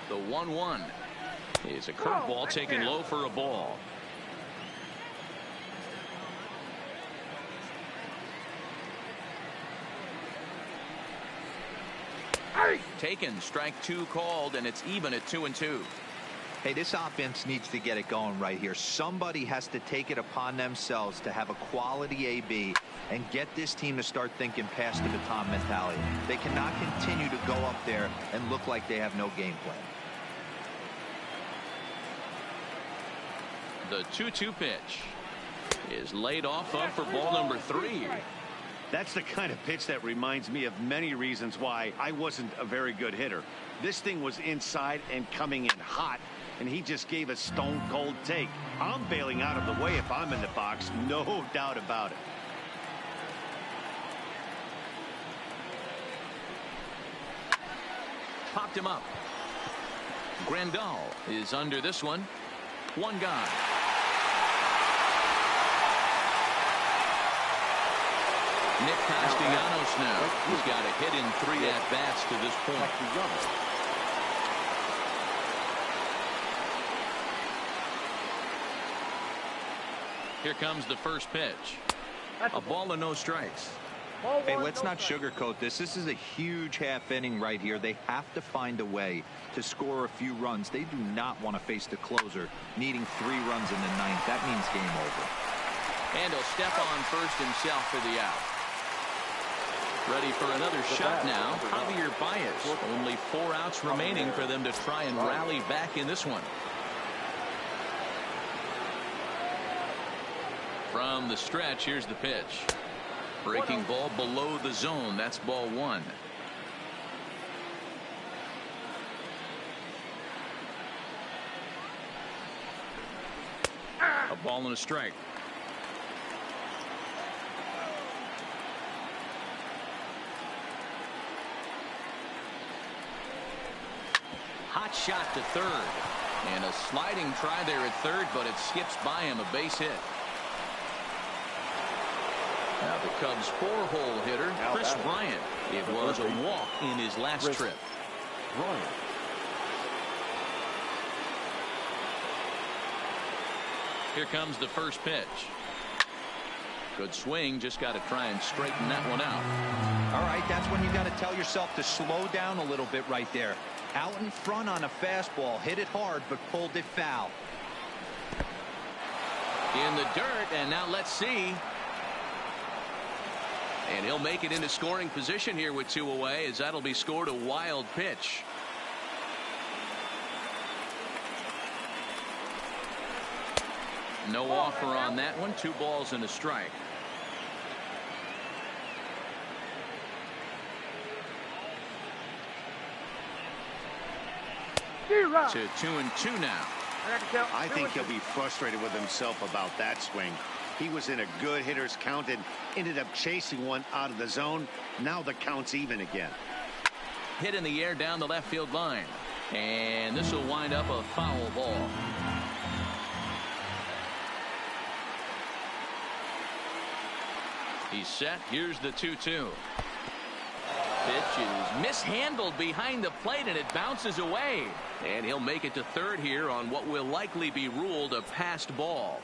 The 1-1 is a curveball taken low for a ball. Taken, strike 2 called, and it's even at 2-2. Hey, this offense needs to get it going right here. Somebody has to take it upon themselves to have a quality AB and get this team to start thinking past the baton mentality. They cannot continue to go up there and look like they have no game plan. The 2-2 pitch is laid off up for ball number 3. That's the kind of pitch that reminds me of many reasons why I wasn't a very good hitter. This thing was inside and coming in hot, and he just gave a stone-cold take. I'm bailing out of the way if I'm in the box, no doubt about it. Popped him up. Grandal is under this one. One gone. Nick Castellanos now. He's got a hit in 3 at-bats to this point. Here comes the first pitch. A ball and no strikes. Hey, let's not sugarcoat this. This is a huge half inning right here. They have to find a way to score a few runs. They do not want to face the closer needing 3 runs in the 9th. That means game over. And he'll step on first himself for the out. Ready for another shot now. Javier Baez. Only 4 outs remaining for them to try and rally back in this one. From the stretch, here's the pitch. Breaking ball below the zone. That's ball 1. A ball and a strike. Hot shot to third. And a sliding try there at third, but it skips by him, a base hit. Now the Cubs' 4-hole hitter, Chris Bryant. It was a walk in his last trip. Here comes the first pitch. Good swing, just got to try and straighten that one out. All right, that's when you got to tell yourself to slow down a little bit right there. Out in front on a fastball, hit it hard, but pulled it foul. In the dirt, and now let's see. And he'll make it into scoring position here with 2 away, as that'll be scored a wild pitch. No offer on that one. 2 balls and a strike. To 2-2 now. I think he'll be frustrated with himself about that swing. He was in a good hitter's count and ended up chasing one out of the zone. Now the count's even again. Hit in the air down the left field line. And this will wind up a foul ball. He's set. Here's the 2-2. Pitch is mishandled behind the plate, and it bounces away. And he'll make it to third here on what will likely be ruled a passed ball.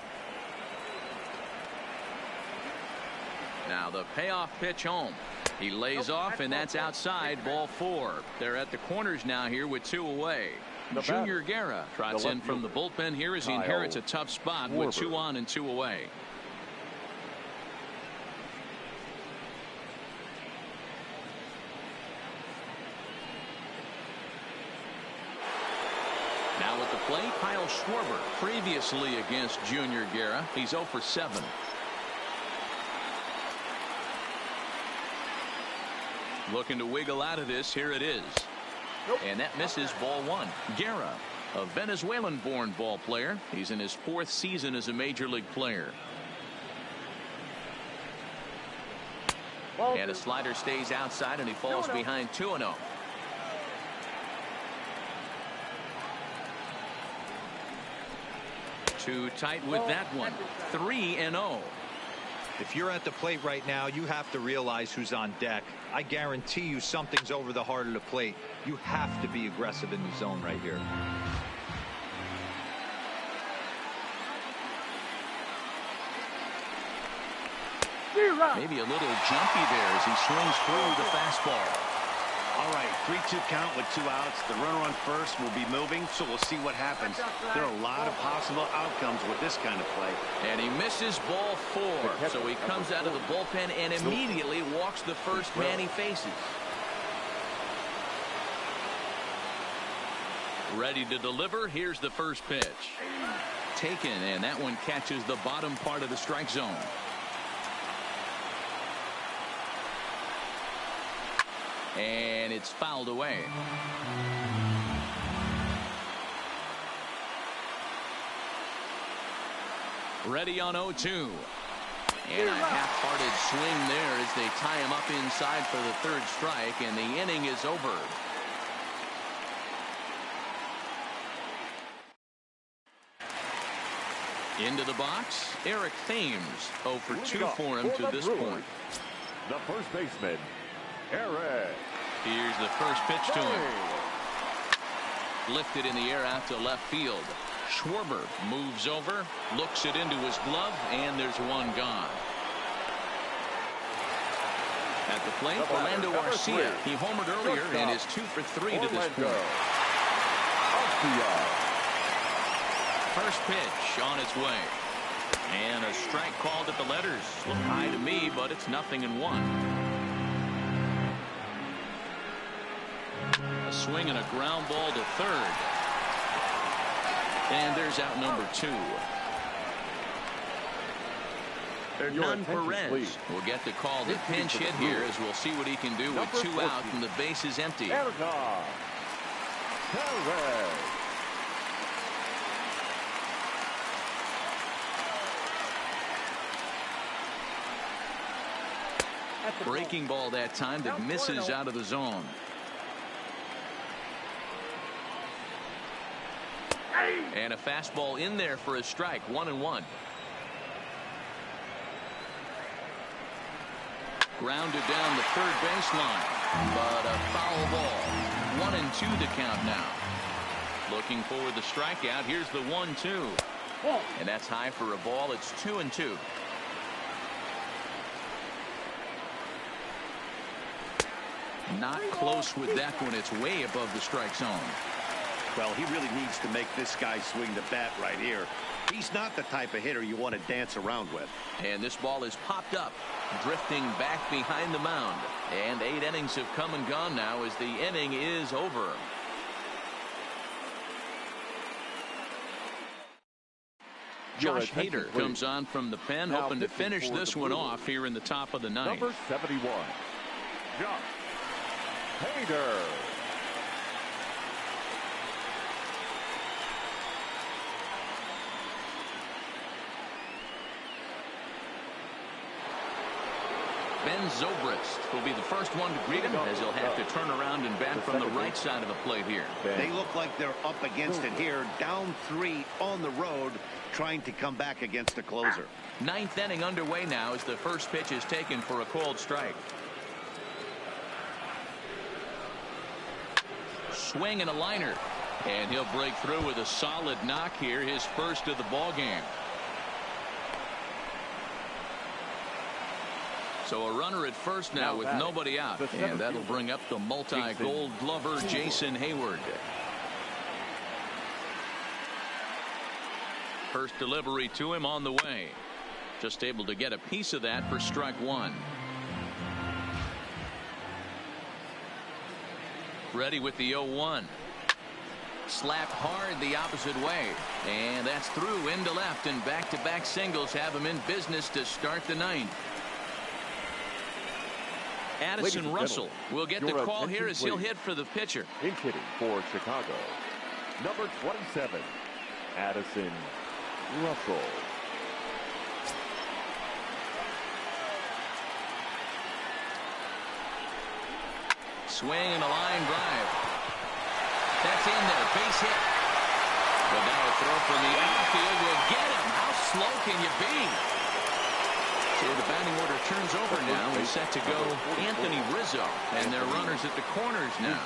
Now the payoff pitch home. He lays off, and that's outside, ball 4. They're at the corners now here with 2 away. Junior Guerra trots in from the bullpen here as he inherits a tough spot with 2 on and 2 away. Now at the plate, Kyle Schwarber. Previously against Junior Guerra, he's 0 for 7. Looking to wiggle out of this. Here it is. And that misses, ball 1. Guerra, a Venezuelan-born ball player. He's in his 4th season as a major league player. And a slider stays outside, and he falls behind 2-0. Too tight with that one. 3-0. If you're at the plate right now, you have to realize who's on deck. I guarantee you something's over the heart of the plate. You have to be aggressive in the zone right here. Maybe a little jumpy there as he swings through the fastball. All right, 3-2 count with 2 outs. The runner on first will be moving, so we'll see what happens. There are a lot of possible outcomes with this kind of play. And he misses ball 4. So he comes out of the bullpen and immediately walks the first man he faces. Ready to deliver. Here's the first pitch. Taken, and that one catches the bottom part of the strike zone. And it's fouled away. Ready on 0-2. And a half-hearted swing there as they tie him up inside for the 3rd strike, and the inning is over. Into the box, Eric Thames. 0 for 2 for him to this point. The first baseman, Eric. Here's the first pitch to him. Lifted in the air out to left field. Schwarber moves over, looks it into his glove, and there's one gone. At the plate, Orlando Arcia. He homered earlier and is 2 for 3 to this point. First pitch on its way. And a strike called at the letters. Looked high to me, but it's 0-1. A swing and a ground ball to 3rd. And there's out number 2. Hernan Perez will get the call the pinch hit here, as we'll see what he can do with 2 out and the base is empty. Breaking ball that time that misses out of the zone. And a fastball in there for a strike. 1-1. Grounded down the 3rd baseline, but a foul ball. 1-2 the count now. Looking for the strikeout. Here's the 1-2, and that's high for a ball. It's 2-2. Not close with that one. It's way above the strike zone. Well, he really needs to make this guy swing the bat right here. He's not the type of hitter you want to dance around with. And this ball is popped up, drifting back behind the mound. And 8 innings have come and gone now as the inning is over. Josh Hader comes on from the pen, hoping to finish this one off here in the top of the 9th. Number 71, Josh Hader. Ben Zobrist will be the first one to greet him, as he'll have to turn around and bat from the right side of the plate here. They look like they're up against it here, down 3 on the road, trying to come back against a closer. 9th inning underway now as the first pitch is taken for a called strike. Swing and a liner, and he'll break through with a solid knock here, his first of the ball game. So a runner at first now with nobody out, and that'll bring up the multi-gold glover Jason Hayward. First delivery to him on the way. Just able to get a piece of that for strike 1. Ready with the 0-1. Slapped hard the opposite way, and that's through into left, and back-to-back singles have him in business to start the 9th. Addison Russell will get the call here as he'll hit for the pitcher. In hitting for Chicago, number 27, Addison Russell. Swing and a line drive. That's in there, base hit. But now a throw from the outfield will get him. How slow can you be? So the batting order turns over now. He's set to go Anthony Rizzo. And they're runners at the corners now.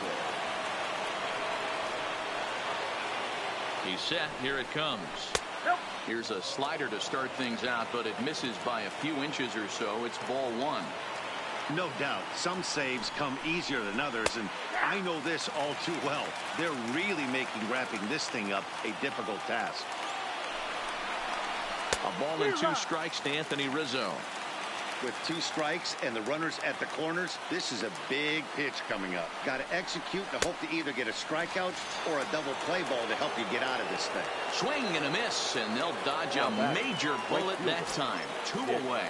He's set. Here it comes. Here's a slider to start things out, but it misses by a few inches or so. It's ball one. No doubt. Some saves come easier than others, and I know this all too well. They're really making wrapping this thing up a difficult task. A ball and 2 strikes to Anthony Rizzo. With 2 strikes and the runners at the corners, this is a big pitch coming up. Got to execute and hope to either get a strikeout or a double play ball to help you get out of this thing. Swing and a miss, and they'll dodge a major bullet that time. 2 away.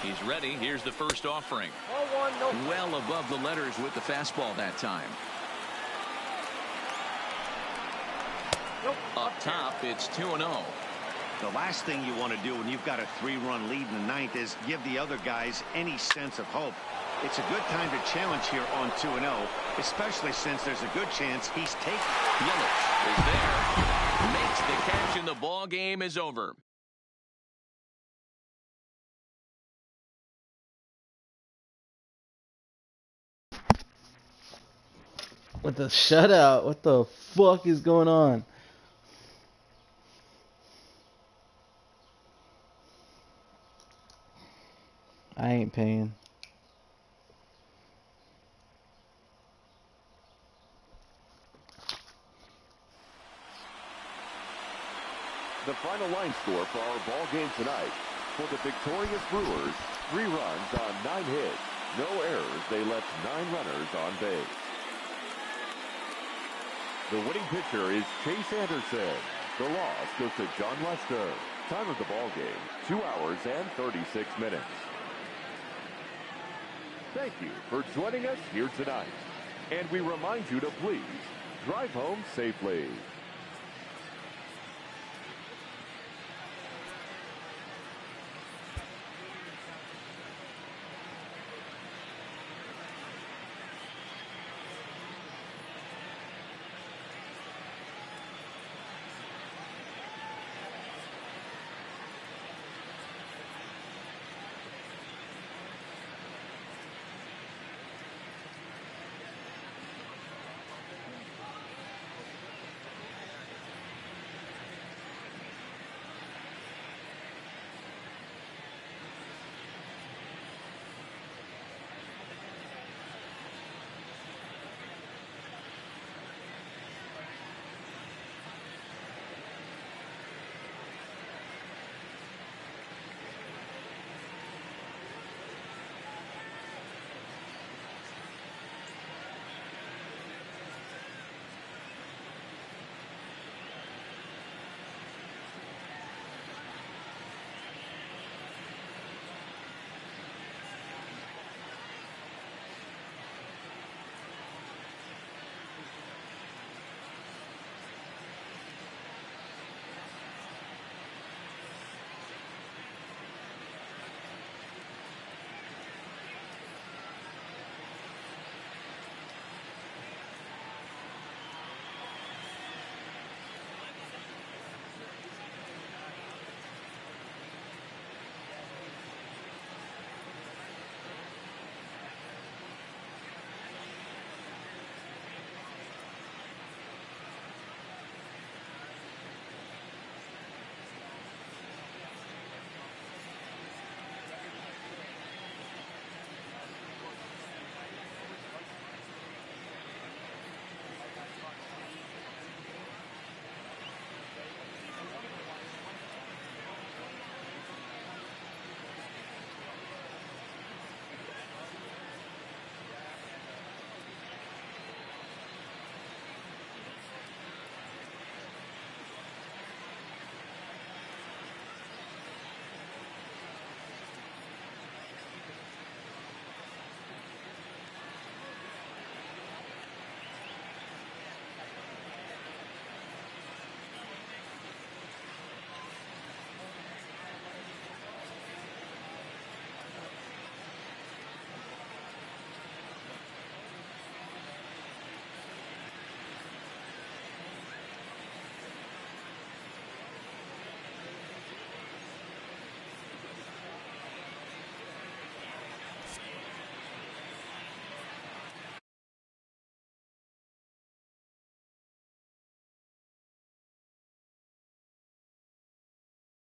He's ready. Here's the first offering. Well above the letters with the fastball that time. Up top, it's 2-0. The last thing you want to do when you've got a 3-run lead in the 9th is give the other guys any sense of hope. It's a good time to challenge here on 2-0, especially since there's a good chance he's taken. Yelich is there, makes the catch, and the ball game is over. With the shutout, what the fuck is going on? I ain't paying. The final line score for our ball game tonight. For the victorious Brewers, 3 runs on 9 hits. No errors. They left 9 runners on base. The winning pitcher is Chase Anderson. The loss goes to John Lester. Time of the ball game, 2 hours and 36 minutes. Thank you for joining us here tonight. And we remind you to please drive home safely.